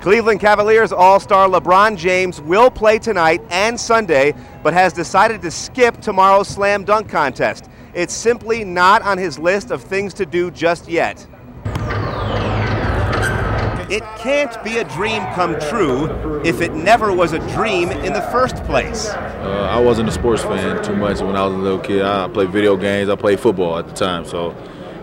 Cleveland Cavaliers All-Star LeBron James will play tonight and Sunday, but has decided to skip tomorrow's slam dunk contest. It's simply not on his list of things to do just yet. It can't be a dream come true if it never was a dream in the first place. I wasn't a sports fan too much when I was a little kid. I played video games, I played football at the time, so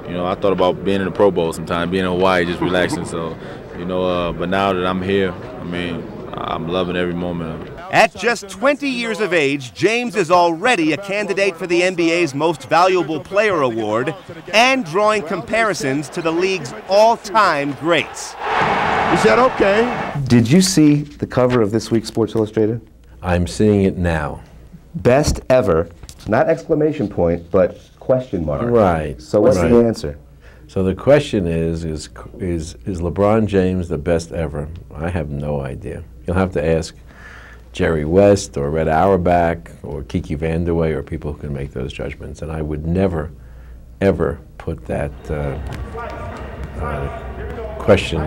I thought about being in the Pro Bowl sometime, being in Hawaii, just relaxing. So, but now that I'm here, I'm loving every moment of it. At just 20 years of age, James is already a candidate for the NBA's Most Valuable Player Award and drawing comparisons to the league's all-time greats. He said, okay. Did you see the cover of this week's Sports Illustrated? I'm seeing it now. Best ever, not exclamation point, but question mark. Right. So what's the answer? So the question is LeBron James the best ever? I have no idea. You'll have to ask Jerry West or Red Auerbach or Kiki Vandeweghe or people who can make those judgments. And I would never, ever put that question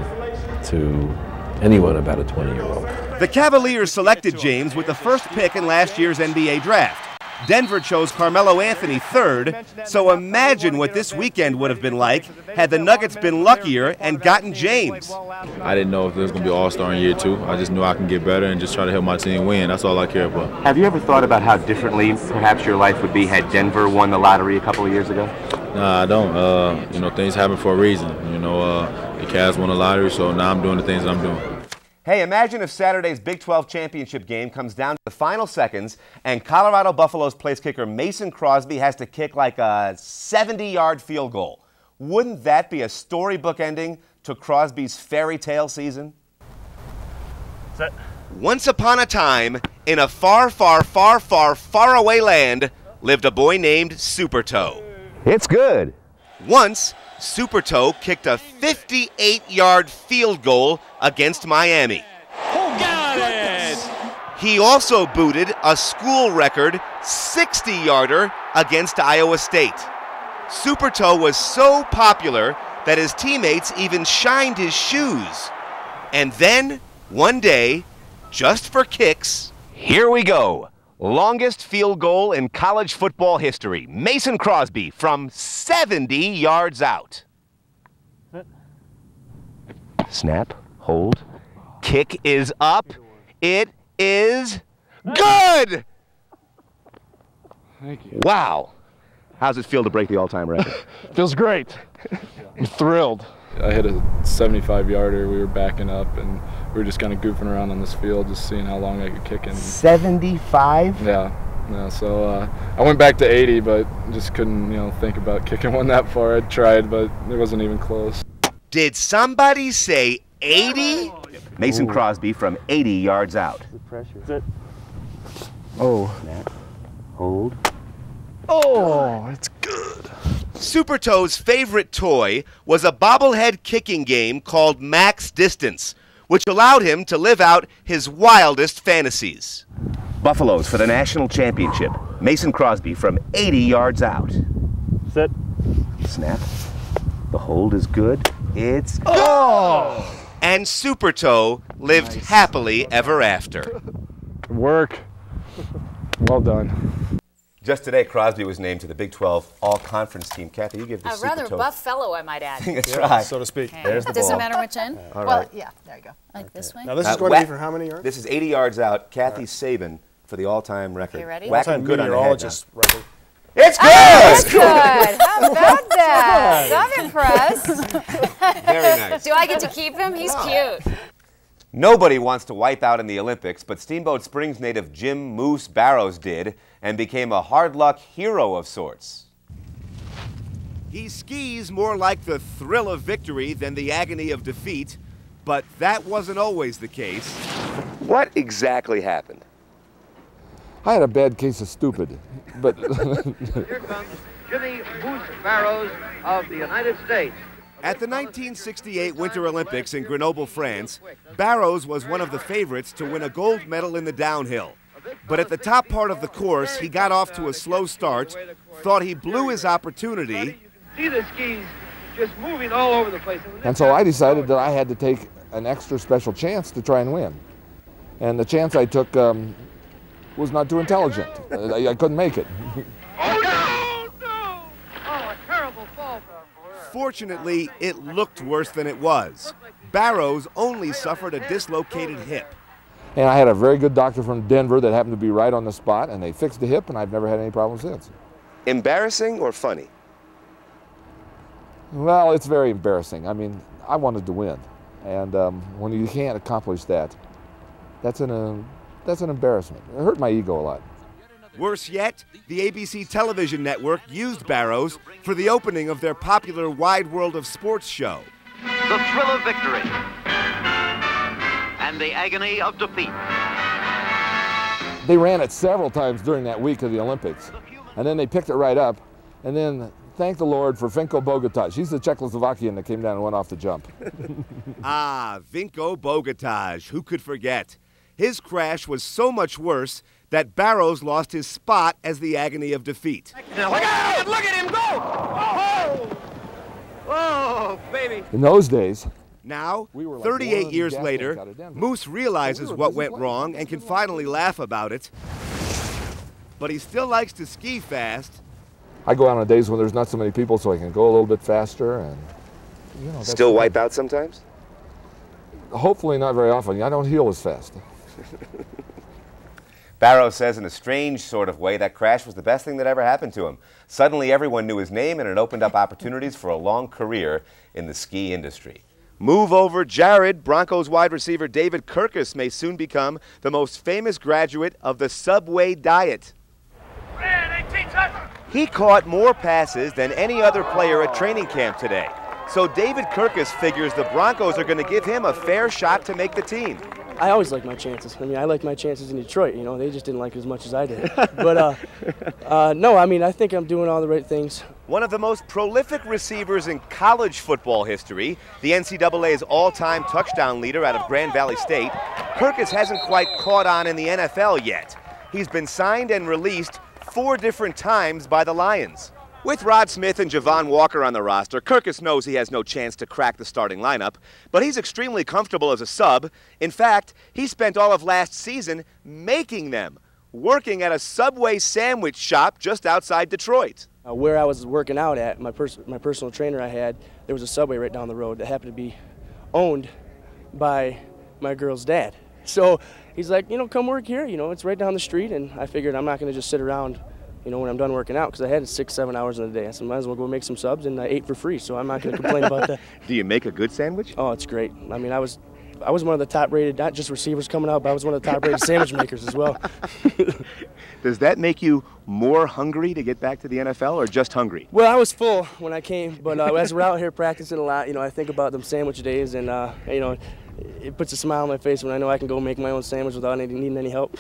to anyone about a 20-year-old. The Cavaliers selected James with the first pick in last year's NBA draft. Denver chose Carmelo Anthony third, so imagine what this weekend would have been like had the Nuggets been luckier and gotten James. I didn't know if there was going to be All-Star in year 2. I just knew I can get better and just try to help my team win. That's all I care about. Have you ever thought about how differently perhaps your life would be had Denver won the lottery a couple of years ago? Nah, I don't. Things happen for a reason. The Cavs won the lottery, so now I'm doing the things that I'm doing. Hey, imagine if Saturday's Big 12 championship game comes down to the final seconds and Colorado Buffalo's place kicker Mason Crosby has to kick like a 70-yard field goal. Wouldn't that be a storybook ending to Crosby's fairy tale season? Set. Once upon a time, in a far, far, far, far, far away land, lived a boy named Super Toe. It's good. Once, Super Toe kicked a 58-yard field goal against Miami. Who got it? He also booted a school record 60-yarder against Iowa State. Super Toe was so popular that his teammates even shined his shoes. And then, one day, just for kicks, here we go. Longest field goal in college football history. Mason Crosby from 70 yards out. Snap, hold, kick is up. It is good! Thank you. Wow. How's it feel to break the all-time record? Feels great. I'm thrilled. I hit a 75-yarder. We were backing up, and we were just kind of goofing around on this field, just seeing how long I could kick in. 75? Yeah. So I went back to 80, but just couldn't, think about kicking one that far. I tried, but it wasn't even close. Did somebody say 80? Mason Crosby from 80 yards out. The pressure. Oh. Snap, hold. Oh, it's good. Super Toe's favorite toy was a bobblehead kicking game called Max Distance, which allowed him to live out his wildest fantasies. Buffaloes for the national championship. Mason Crosby from 80 yards out. Set. Snap. The hold is good. It's good. Oh! And Super Toe lived happily ever after. Good work. Well done. Just today, Crosby was named to the Big 12 All-Conference team. Kathy, you give this A rather buff fellow, I might add. That's right. So to speak. Okay. There's the Doesn't ball. matter which end? All well, right. yeah, there you go. Like this way? Now this is going to be for how many yards? This is 80 yards out. Kathy Sabin for the all-time record. Okay, ready? Whacking good on the head now. Record. It's good! That's good! How about that? I'm impressed. Very nice. Do I get to keep him? He's cute. Nobody wants to wipe out in the Olympics, but Steamboat Springs native Jim Moose Barrows did and became a hard-luck hero of sorts. He skis more like the thrill of victory than the agony of defeat, but that wasn't always the case. What exactly happened? I had a bad case of stupid, but... Here comes Jimmy Moose Barrows of the United States. At the 1968 Winter Olympics in Grenoble, France, Barrows was one of the favorites to win a gold medal in the downhill. But at the top part of the course, he got off to a slow start, thought he blew his opportunity. See the skis just moving all over the place. And so I decided that I had to take an extra special chance to try and win. And the chance I took was not too intelligent. I couldn't make it. Oh, no! No! Oh, a terrible fall. Fortunately, it looked worse than it was. Barrows only suffered a dislocated hip. And I had a very good doctor from Denver that happened to be right on the spot, and they fixed the hip, and I've never had any problems since. Embarrassing or funny? Well, it's very embarrassing. I mean, I wanted to win, and when you can't accomplish that, that's an embarrassment. It hurt my ego a lot. Worse yet, the ABC television network used Barrows for the opening of their popular Wide World of Sports show. The thrill of victory and the agony of defeat. They ran it several times during that week of the Olympics, and then they picked it right up, and then thank the Lord for Vinko Bogataj. He's the Czechoslovakian that came down and went off the jump. Vinko Bogataj, who could forget? His crash was so much worse that Barrows lost his spot as the agony of defeat. Now, look out! Look at him go! Oh! Oh, baby. In those days, now, we were like 38 one years gas later, tank out of Denver. Moose realizes We were what busy went playing. wrong and can finally laugh about it. But he still likes to ski fast. I go out on days when there's not so many people, so I can go a little bit faster, and that's Still wipe out sometimes? Hopefully not very often. I don't heal as fast. Barrows says in a strange sort of way that crash was the best thing that ever happened to him. Suddenly everyone knew his name and it opened up opportunities for a long career in the ski industry. Move over, Jared. Broncos wide receiver David Kirkus may soon become the most famous graduate of the Subway diet. He caught more passes than any other player at training camp today. So David Kirkus figures the Broncos are going to give him a fair shot to make the team. I always like my chances. I mean, I like my chances in Detroit. You know, they just didn't like it as much as I did. But no, I mean, I think I'm doing all the right things. One of the most prolific receivers in college football history, the NCAA's all-time touchdown leader out of Grand Valley State, Kirkus hasn't quite caught on in the NFL yet. He's been signed and released 4 different times by the Lions. With Rod Smith and Javon Walker on the roster, Kirkus knows he has no chance to crack the starting lineup, but he's extremely comfortable as a sub. In fact, he spent all of last season making them, working at a Subway sandwich shop just outside Detroit. Where I was working out at, my personal trainer I had, there was a Subway right down the road that happened to be owned by my girl's dad. So he's like, you know, come work here. You know, it's right down the street, and I figured I'm not going to just sit around, you know, when I'm done working out, because I had 6-7 hours in a day. I said, might as well go make some subs, and I ate for free, so I'm not going to complain about that. Do you make a good sandwich? Oh, it's great. I mean, I was one of the top-rated, not just receivers coming out, but I was one of the top-rated sandwich makers as well. Does that make you more hungry to get back to the NFL, or just hungry? Well, I was full when I came, but as we're out here practicing a lot, you know, I think about them sandwich days, and, you know, it puts a smile on my face when I know I can go make my own sandwich without needing any help.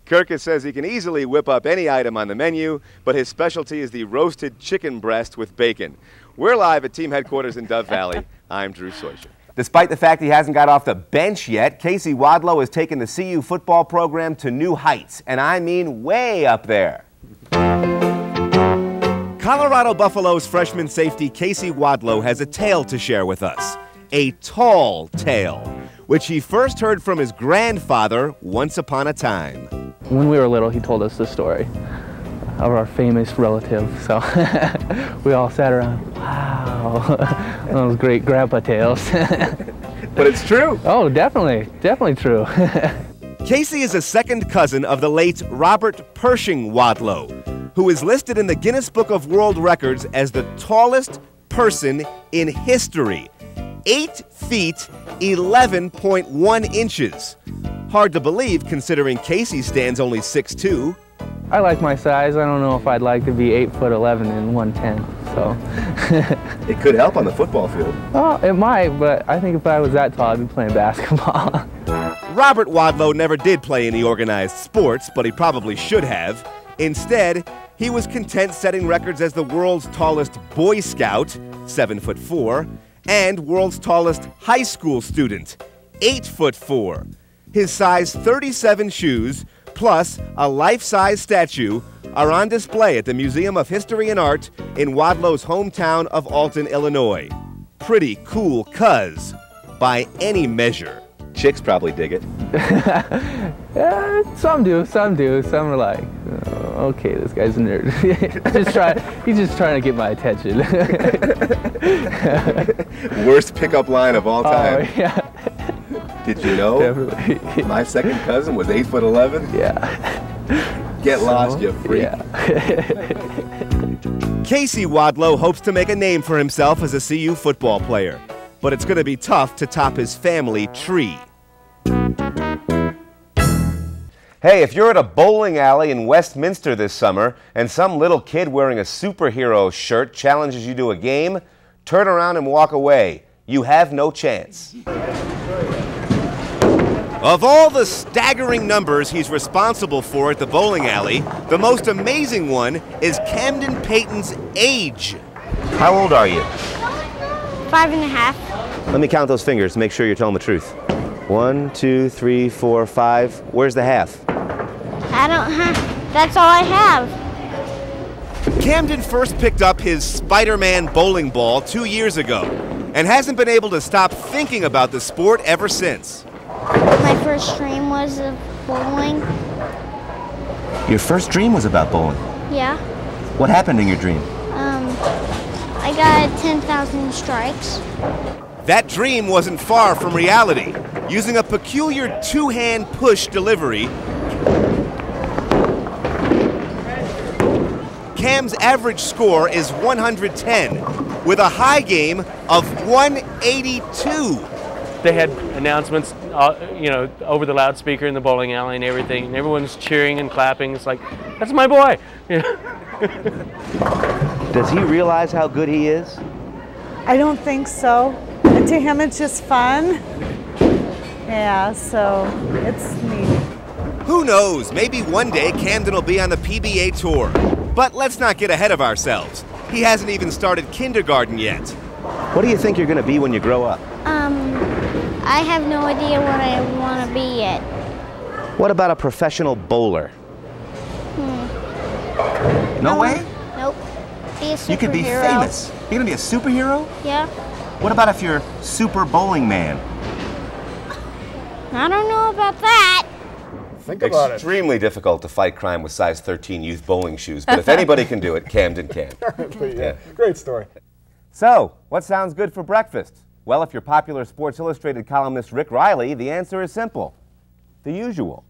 Kirkus says he can easily whip up any item on the menu, but his specialty is the roasted chicken breast with bacon. We're live at team headquarters in Dove Valley. I'm Drew Soicher. Despite the fact he hasn't got off the bench yet, Casey Wadlow has taken the CU football program to new heights, and I mean way up there. Colorado Buffaloes freshman safety Casey Wadlow has a tale to share with us. A tall tale, which he first heard from his grandfather once upon a time. When we were little, he told us the story of our famous relative, so we all sat around, wow, those great grandpa tales. But it's true. Oh, definitely true. Casey is a second cousin of the late Robert Pershing Wadlow, who is listed in the Guinness Book of World Records as the tallest person in history. 8 feet, 11.1 inches. Hard to believe considering Casey stands only 6'2". I like my size. I don't know if I'd like to be 8'11" and 110. So it could help on the football field. Oh, it might, but I think if I was that tall, I'd be playing basketball. Robert Wadlow never did play any organized sports, but he probably should have. Instead, he was content setting records as the world's tallest Boy Scout, 7'4", and world's tallest high school student, 8'4". His size 37 shoes, plus a life-size statue, are on display at the Museum of History and Art in Wadlow's hometown of Alton, Illinois. Pretty cool, cuz by any measure. Chicks probably dig it. Yeah, some do. Some are like, oh, okay, this guy's a nerd. He's just trying to get my attention. Worst pickup line of all time. Oh, yeah. Did you know? Definitely. My second cousin was 8'11"? Yeah. Get lost, you freak. Yeah. Casey Wadlow hopes to make a name for himself as a CU football player, but it's going to be tough to top his family tree. Hey, if you're at a bowling alley in Westminster this summer and some little kid wearing a superhero shirt challenges you to a game, turn around and walk away. You have no chance. Of all the staggering numbers he's responsible for at the bowling alley, the most amazing one is Camden Peyton's age. How old are you? 5.5. Let me count those fingers to make sure you're telling the truth. 1, 2, 3, 4, 5. Where's the half? I don't have. That's all I have. Camden first picked up his Spider-Man bowling ball 2 years ago and hasn't been able to stop thinking about the sport ever since. My first dream was of bowling. Your first dream was about bowling? Yeah. What happened in your dream? I got 10,000 strikes. That dream wasn't far from reality. Using a peculiar two-hand push delivery, Cam's average score is 110, with a high game of 182. They had announcements, over the loudspeaker in the bowling alley and everything, and everyone's cheering and clapping. It's like, that's my boy. Does he realize how good he is? I don't think so. And to him, it's just fun. Yeah, so it's neat. Who knows? Maybe one day Camden will be on the PBA tour. But let's not get ahead of ourselves. He hasn't even started kindergarten yet. What do you think you're going to be when you grow up? I have no idea what I want to be yet. What about a professional bowler? No way? Nope. Be a superhero. You could be famous. You're going to be a superhero? Yeah. What about if you're Super Bowling Man? I don't know about that. Think about Extremely difficult to fight crime with size 13 youth bowling shoes, but if anybody can do it, Camden can. Yeah. Great story. So, what sounds good for breakfast? Well, if you're popular Sports Illustrated columnist Rick Reilly, the answer is simple. The usual.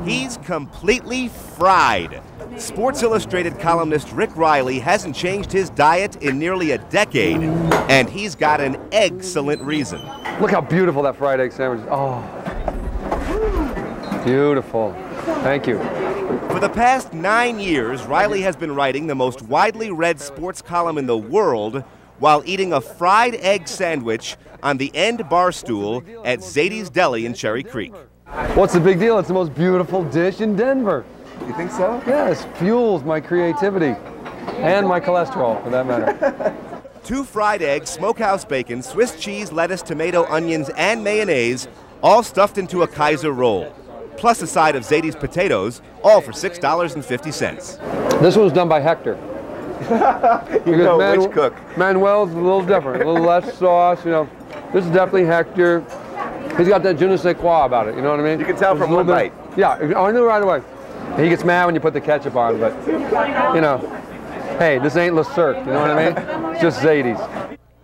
He's completely fried. Sports Illustrated columnist Rick Reilly hasn't changed his diet in nearly a decade, and he's got an excellent reason. Look how beautiful that fried egg sandwich is. Oh, beautiful. Thank you. For the past 9 years, Reilly has been writing the most widely read sports column in the world while eating a fried egg sandwich on the end bar stool at Zadie's Deli in Cherry Creek. What's the big deal? It's the most beautiful dish in Denver. You think so? Yes, fuels my creativity and my cholesterol, for that matter. 2 fried eggs, smokehouse bacon, Swiss cheese, lettuce, tomato, onions, and mayonnaise, all stuffed into a Kaiser roll, plus a side of Zadie's potatoes, all for $6.50. This one was done by Hector. You know which cook. Manuel's a little different, a little less sauce, This is definitely Hector. He's got that je ne sais quoi about it, you know what I mean? You can tell from one bite. Yeah, I knew right away. He gets mad when you put the ketchup on, but, hey, this ain't Le Cirque, you know what I mean? It's just Zadie's.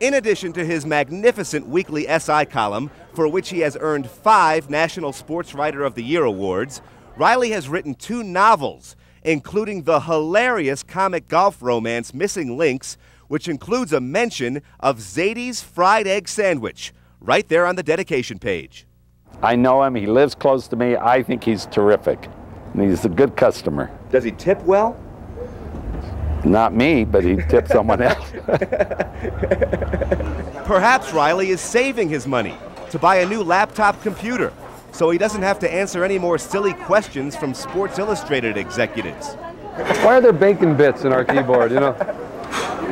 In addition to his magnificent weekly SI column, for which he has earned 5 National Sports Writer of the Year awards, Reilly has written 2 novels, including the hilarious comic golf romance Missing Links, which includes a mention of Zadie's fried egg sandwich, right there on the dedication page. I know him. He lives close to me. I think he's terrific. And he's a good customer. Does he tip well? Not me, but he tipped someone else. Perhaps Reilly is saving his money to buy a new laptop computer so he doesn't have to answer any more silly questions from Sports Illustrated executives. Why are there bacon bits in our keyboard,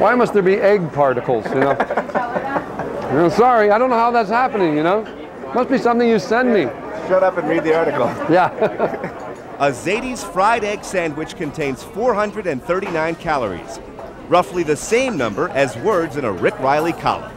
Why must there be egg particles, Sorry, I don't know how that's happening, Must be something you send me. Shut up and read the article. Yeah. A Zadie's fried egg sandwich contains 439 calories, roughly the same number as words in a Rick Reilly column.